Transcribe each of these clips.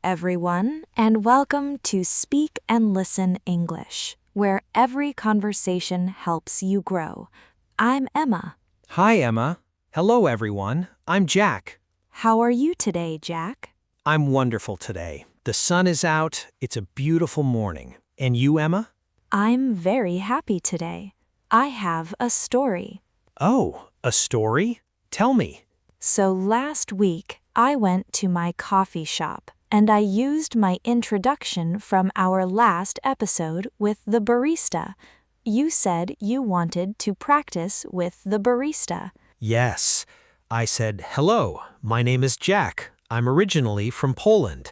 everyone, and welcome to Speak and Listen English, where every conversation helps you grow. I'm Emma. Hi, Emma. Hello, everyone. I'm Jack. How are you today, Jack? I'm wonderful today. The sun is out. It's a beautiful morning. And you, Emma? I'm very happy today. I have a story. Oh, a story? Tell me. So last week, I went to my coffee shop, and I used my introduction from our last episode with the barista. You said you wanted to practice with the barista. Yes. I said, hello, my name is Jack. I'm originally from Poland.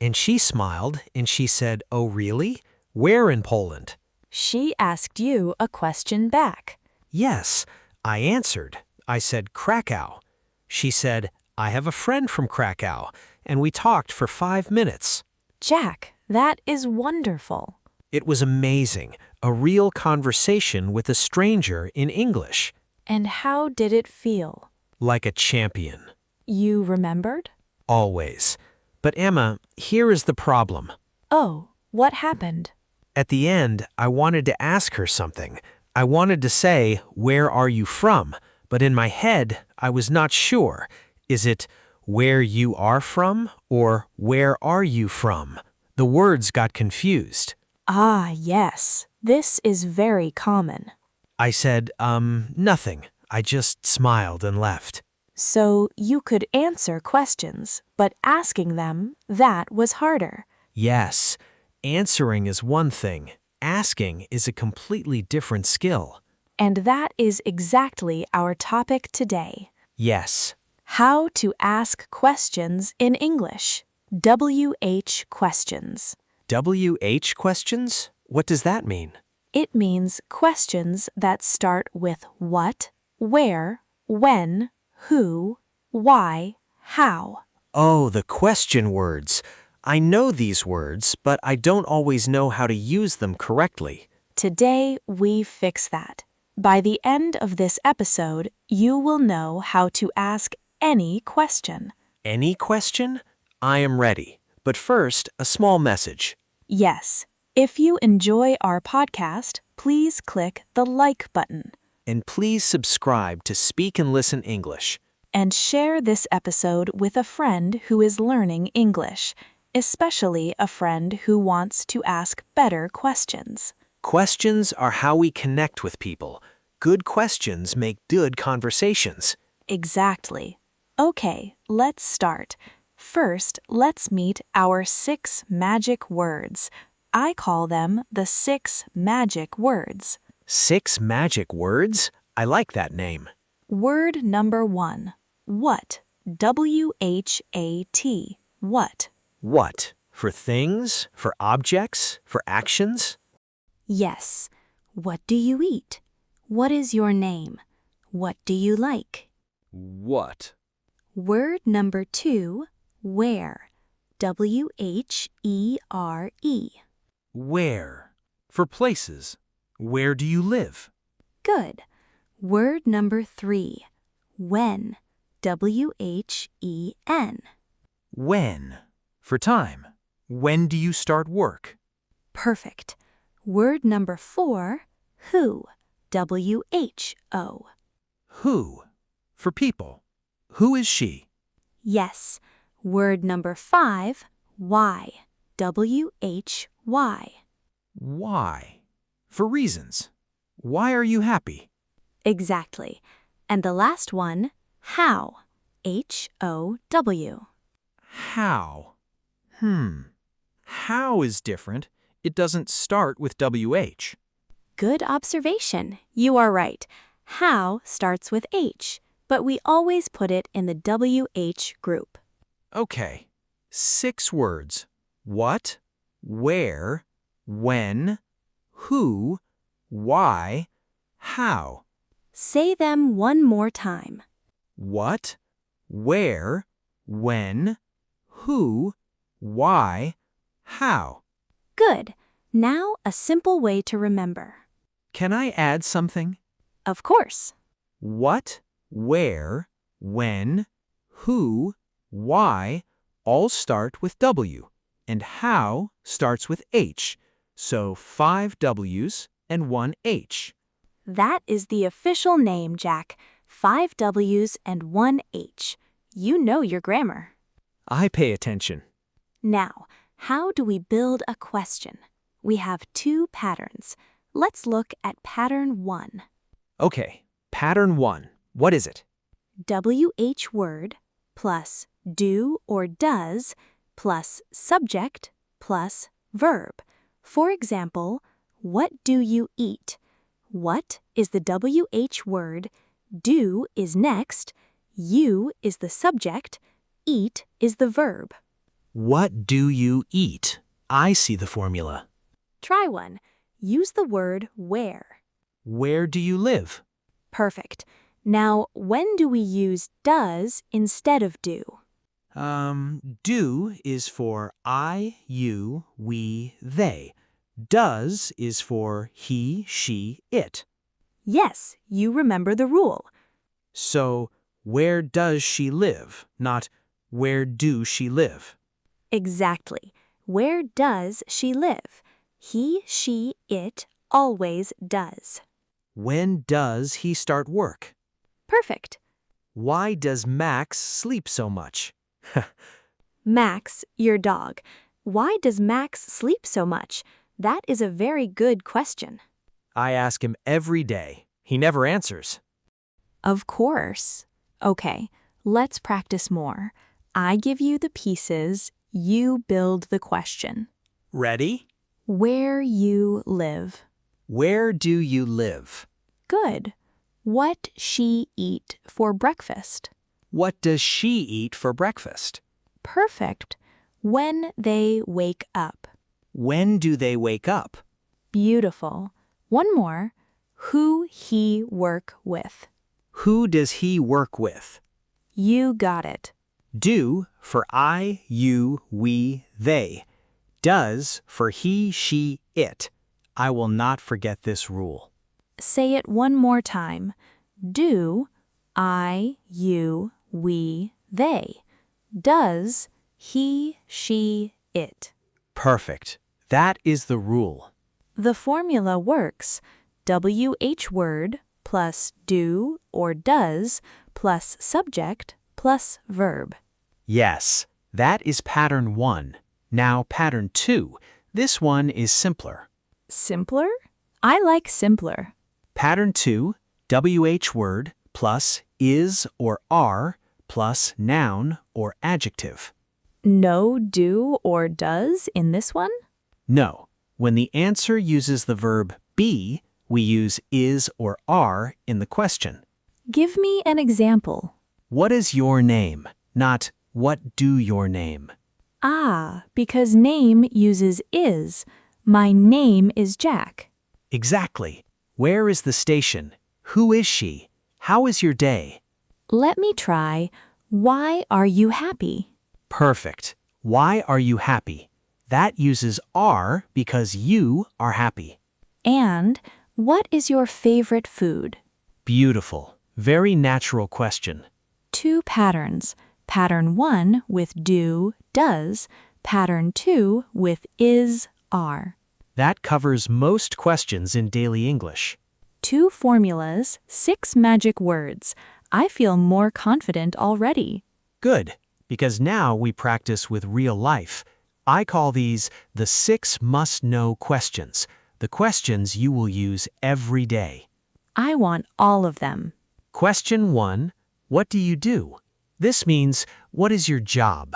And she smiled and she said, oh, really? Where in Poland? She asked you a question back. Yes, I answered. I said, Krakow. She said, I have a friend from Krakow, and we talked for 5 minutes. Jack, that is wonderful. It was amazing, a real conversation with a stranger in English. And how did it feel? Like a champion. You remembered? Always. But Emma, here is the problem. Oh, what happened? At the end, I wanted to ask her something. I wanted to say, where are you from? But in my head, I was not sure. Is it where you are from or where are you from? The words got confused. Ah, yes. This is very common. I said, nothing. I just smiled and left. So you could answer questions, but asking them, that was harder. Yes, answering is one thing. Asking is a completely different skill. And that is exactly our topic today. Yes. How to ask questions in English. WH questions. WH questions? What does that mean? It means questions that start with what, where, when, who, why, how. Oh, the question words. I know these words, but I don't always know how to use them correctly. Today, we fix that. By the end of this episode, you will know how to ask any question. Any question? I am ready. But first, a small message. Yes. If you enjoy our podcast, please click the like button. And please subscribe to Speak and Listen English. And share this episode with a friend who is learning English, especially a friend who wants to ask better questions. Questions are how we connect with people. Good questions make good conversations. Exactly. Okay, let's start. First, let's meet our 6 magic words. I call them the 6 magic words. 6 magic words? I like that name. Word number 1. What? W-H-A-T. What? What? For things? For objects? For actions? Yes. What do you eat? What is your name? What do you like? What? Word number 2. Where? W-H-E-R-E. Where? For places. Where do you live? Good. Word number 3. When? W-H-E-N. When? For time. When do you start work? Perfect. Word number 4. Who? W-H-O. Who? For people. Who is she? Yes. Word number 5. Why? W-H-Y. Why? For reasons. Why are you happy? Exactly. And the last one, how? H-O-W. How? How is different. It doesn't start with WH. Good observation. You are right. How starts with H, but we always put it in the WH group. Okay. 6 words. What? Where? When? Who? Why? How? Say them one more time. What? Where? When? Who? Why? How? Good. Now a simple way to remember. Can I add something? Of course. What? Where? When? Who? Why? All start with W. and how starts with H, so 5 W's and 1 H. That is the official name, Jack. 5 W's and 1 H. You know your grammar. I pay attention. Now, how do we build a question? We have 2 patterns. Let's look at pattern 1. Okay, pattern 1. What is it? WH word plus do or does plus subject plus verb. For example, what do you eat? What is the WH word, do is next, you is the subject, eat is the verb. What do you eat? I see the formula. Try one. Use the word where. Where do you live? Perfect. Now, when do we use does instead of do? Do is for I, you, we, they. Does is for he, she, it. Yes, you remember the rule. So, where does she live, not where do she live? Exactly. Where does she live? He, she, it always does. When does he start work? Perfect. Why does Max sleep so much? Max, your dog. Why does Max sleep so much? That is a very good question. I ask him every day. He never answers. Of course. Okay, let's practice more. I give you the pieces, you build the question. Ready? Where you live. Where do you live? Good. What she eat for breakfast. What does she eat for breakfast? Perfect. When they wake up. When do they wake up? Beautiful. One more. Who he work with. Who does he work with? You got it. Do for I, you, we, they. Does for he, she, it. I will not forget this rule. Say it one more time. Do, I, you, we, they. Does, he, she, it. Perfect. That is the rule. The formula works. WH word plus do or does plus subject plus verb. Yes, that is pattern 1. Now pattern 2. This one is simpler. Simpler? I like simpler. Pattern 2, WH word plus is or are plus noun or adjective. No do or does in this one? No. When the answer uses the verb be, we use is or are in the question. Give me an example. What is your name? Not what do your name? Ah, because name uses is. My name is Jack. Exactly. Where is the station? Who is she? How is your day? Let me try. Why are you happy? Perfect. Why are you happy? That uses are because you are happy. And what is your favorite food? Beautiful. Very natural question. 2 patterns. Pattern 1 with do, does. Pattern 2 with is, are. That covers most questions in daily English. 2 formulas, 6 magic words. I feel more confident already. Good, because now we practice with real life. I call these the 6 must-know questions, the questions you will use every day. I want all of them. Question 1, what do you do? This means, what is your job?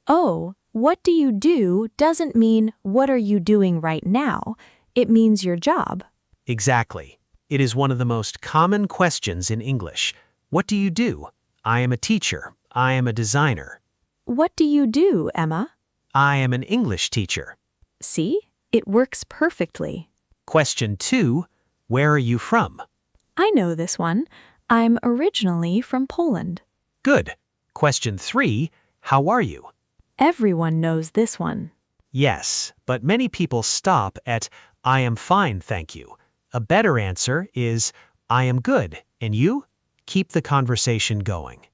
Oh, what do you do doesn't mean what are you doing right now. It means your job. Exactly. It is one of the most common questions in English. What do you do? I am a teacher. I am a designer. What do you do, Emma? I am an English teacher. See? It works perfectly. Question 2, where are you from? I know this one. I'm originally from Poland. Good. Question 3, how are you? Everyone knows this one. Yes, but many people stop at I am fine, thank you. A better answer is I am good, and you? Keep the conversation going.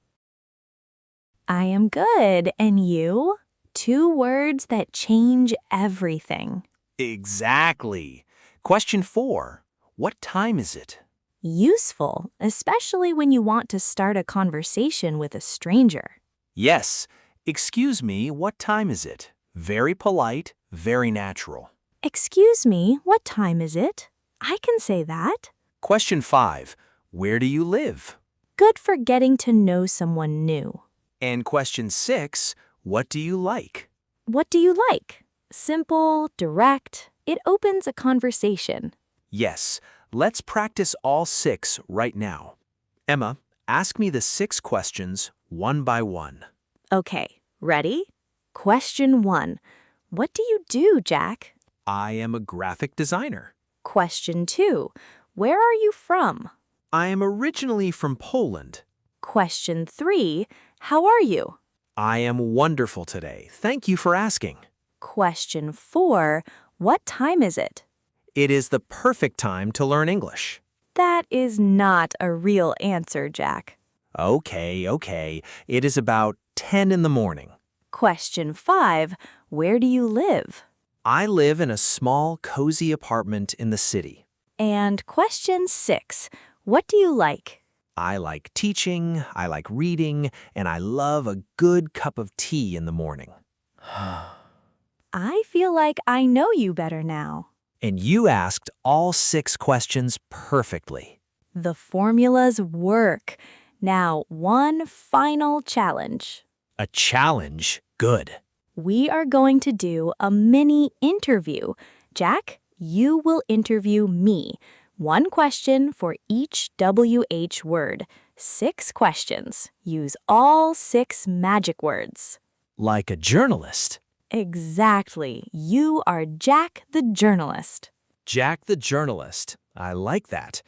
I am good, and you? 2 words that change everything. Exactly. Question 4. What time is it? Useful, especially when you want to start a conversation with a stranger. Yes. Excuse me, what time is it? Very polite, very natural. Excuse me, what time is it? I can say that. Question 5. Where do you live? Good for getting to know someone new. And question 6. What do you like? What do you like? Simple, direct. It opens a conversation. Yes. Let's practice all 6 right now. Emma, ask me the 6 questions one by one. Okay, ready? Question 1. What do you do, Jack? I am a graphic designer. Question 2. Where are you from? I am originally from Poland. Question 3. How are you? I am wonderful today. Thank you for asking. Question 4. What time is it? It is the perfect time to learn English. That is not a real answer, Jack. Okay. It is about 10 in the morning. Question 5. Where do you live? I live in a small, cozy apartment in the city. And question 6. What do you like? I like teaching, I like reading, and I love a good cup of tea in the morning. I feel like I know you better now. And you asked all 6 questions perfectly. The formulas work. Now, one final challenge. A challenge? Good. We are going to do a mini interview. Jack, you will interview me. 1 question for each WH word. 6 questions. Use all 6 magic words. Like a journalist. Exactly. You are Jack the journalist. Jack the journalist. I like that.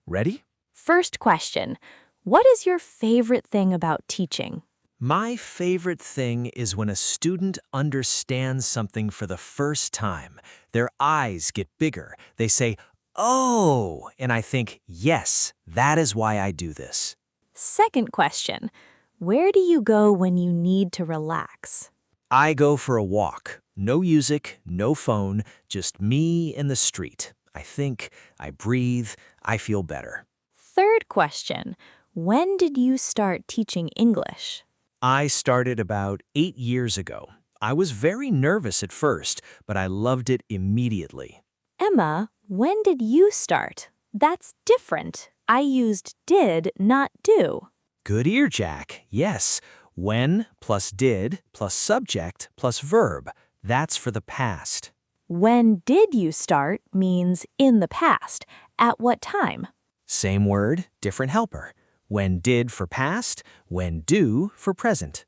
Ready? First question. What is your favorite thing about teaching? My favorite thing is when a student understands something for the first time. Their eyes get bigger. They say, "Oh," and I think, yes, that is why I do this. Second question. Where do you go when you need to relax? I go for a walk. No music, no phone, just me and the street. I think, I breathe, I feel better. Third question. When did you start teaching English? I started about 8 years ago. I was very nervous at first, but I loved it immediately. Emma, when did you start? That's different. I used did, not do. Good ear, Jack. Yes. When plus did plus subject plus verb. That's for the past. When did you start means in the past. At what time? Same word, different helper. When did for past, when do for present.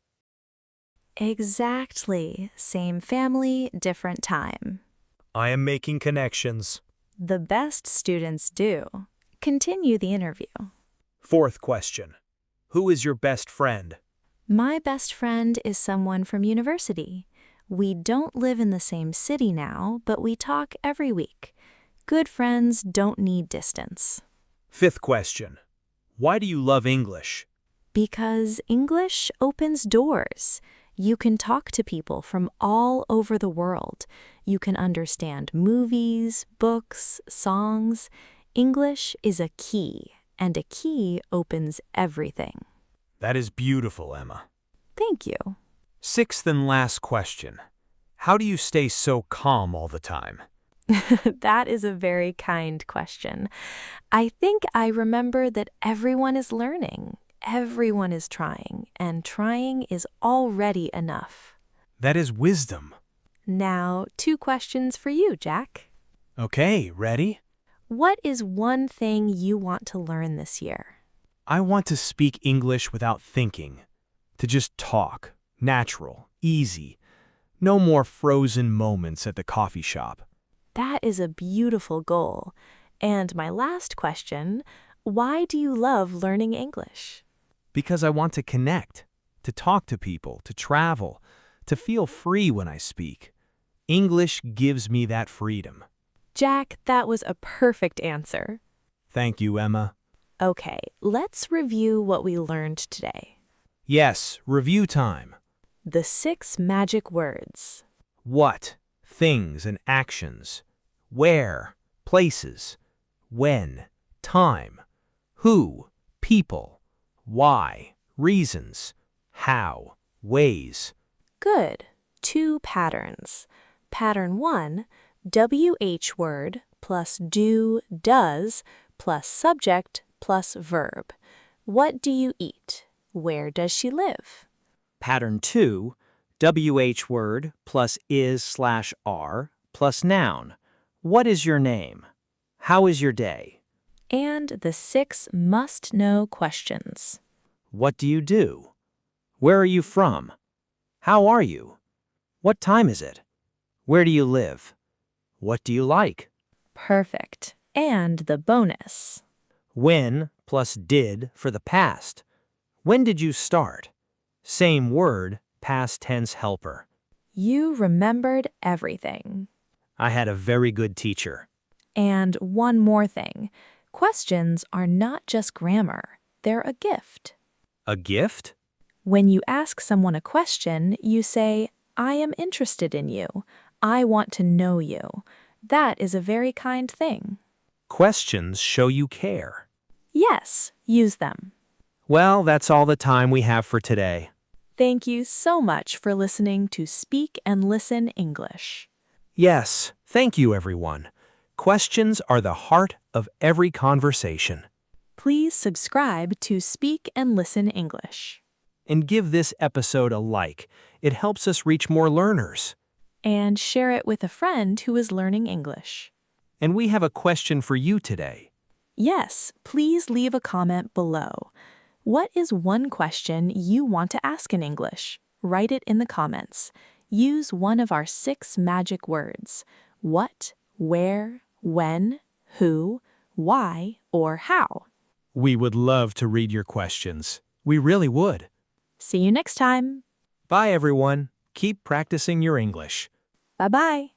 Exactly. Same family, different time. I am making connections. The best students do. Continue the interview. 4th question. Who is your best friend? My best friend is someone from university. We don't live in the same city now, but we talk every week. Good friends don't need distance. 5th question. Why do you love English? Because English opens doors. You can talk to people from all over the world. You can understand movies, books, songs. English is a key, and a key opens everything. That is beautiful, Emma. Thank you. 6th and last question. How do you stay so calm all the time? That is a very kind question. I think I remember that everyone is learning, everyone is trying, and trying is already enough. That is wisdom. Now, 2 questions for you, Jack. Okay, ready? What is one thing you want to learn this year? I want to speak English without thinking. To just talk. Natural. Easy. No more frozen moments at the coffee shop. That is a beautiful goal. And my last question, why do you love learning English? Because I want to connect, to talk to people, to travel, to feel free when I speak. English gives me that freedom. Jack, that was a perfect answer. Thank you, Emma. Okay, let's review what we learned today. Yes, review time. The 6 magic words. What, things and actions. Where, places. When, time. Who, people. Why, reasons. How, ways. Good. 2 patterns. Pattern 1, WH word plus do, does, plus subject plus verb. What do you eat? Where does she live? Pattern 2, WH word plus is/are plus noun. What is your name? How is your day? And the 6 must-know questions. What do you do? Where are you from? How are you? What time is it? Where do you live? What do you like? Perfect. And the bonus. When plus did for the past. When did you start? Same word, past tense helper. You remembered everything. I had a very good teacher. And one more thing. Questions are not just grammar. They're a gift. A gift? When you ask someone a question, you say, I am interested in you. I want to know you. That is a very kind thing. Questions show you care. Yes, use them. Well, that's all the time we have for today. Thank you so much for listening to Speak and Listen English. Yes, thank you, everyone. Questions are the heart of every conversation. Please subscribe to Speak and Listen English. And give this episode a like. It helps us reach more learners. And share it with a friend who is learning English. And we have a question for you today. Yes, please leave a comment below. What is one question you want to ask in English? Write it in the comments. Use one of our 6 magic words. What, where, when, who, why, or how. We would love to read your questions. We really would. See you next time. Bye, everyone. Keep practicing your English. Bye-bye.